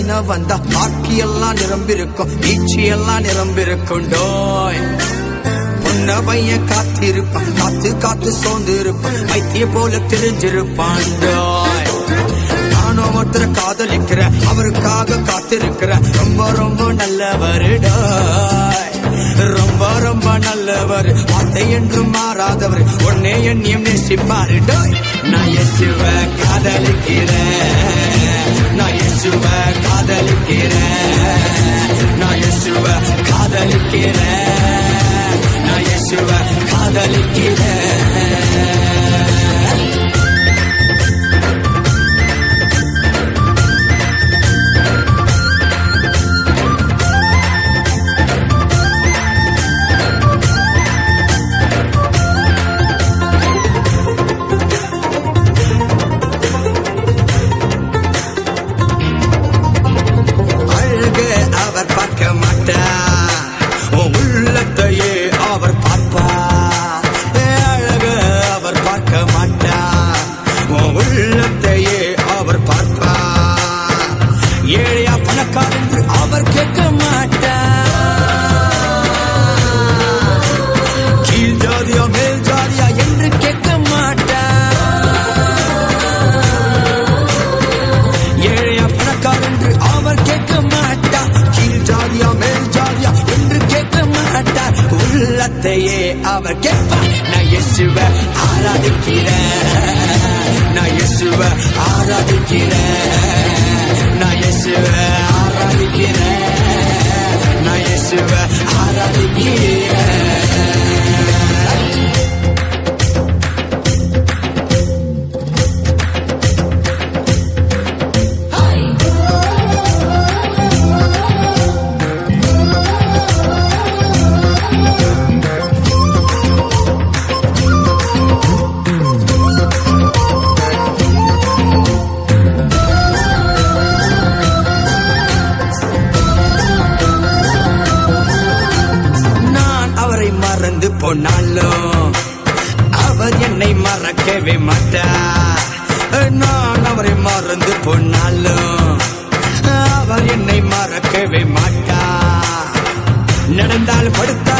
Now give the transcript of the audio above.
மீனா வந்தா பாக்கி எல்லாம் நிரம்பிருக்கும், நீச்சி எல்லாம் நிரம்பிருக்கும். டோய் பொன்ன பையன் காத்திருப்பான், காத்து காத்து சோர்ந்து இருப்பான், வைத்திய போல தெரிஞ்சிருப்பான். டோய் நானும் ஒருத்தர காதலிக்கிற, அவருக்காக காத்திருக்கிற, ரொம்ப ரொம்ப நல்லவர். டோய் ரொம்ப ரொம்ப நல்லவர், வார்த்தை என்றும் மாறாதவர், ஒன்னே எண்ணியும் நேசிப்பாரு. டோய் நான் இயேசுவ காதலிக்கிறேன், நான் இயேசுவ காதலிக்கிறேன், நான் இயேசுவ காதலிக்கிறேன், நான் இயேசுவ காதலிக்கிறேன். உள்ளத்தையே அவர் பார்ப்பார், அழக அவர் பார்க்க மாட்டார், உள்ளத்தையே அவர் பார்ப்பார். ஏழையா பணக்கார் என்று அவர் கேட்க மாட்டார், கீழ் ஜாதியா மேல் ஜாதியா என்று கேட்க மாட்டார். ஏழையா பணக்கார் என்று அவர் கேட்க மாட்டார், கீழ் ஜாதியா மேல் ஜாதியா என்று கேட்க மாட்டார், உள்ளத்தையே அவர் கேட்பார். நான் இயேசுவ ஆராதிக்கிறேன், நான் இயேசுவ ஆராதிக்கிறேன், நான் இயேசுவ ஆராதிக்கிறேன், நான் இயேசுவ ஆராதிக்கிறேன். மறந்து போனாலும் அவர் என்னை மறக்கவே மாட்டார், நான் அவரை மறந்து போனாலும் அவர் என்னை மறக்கவே மாட்டார். நடந்தால் படுத்தார்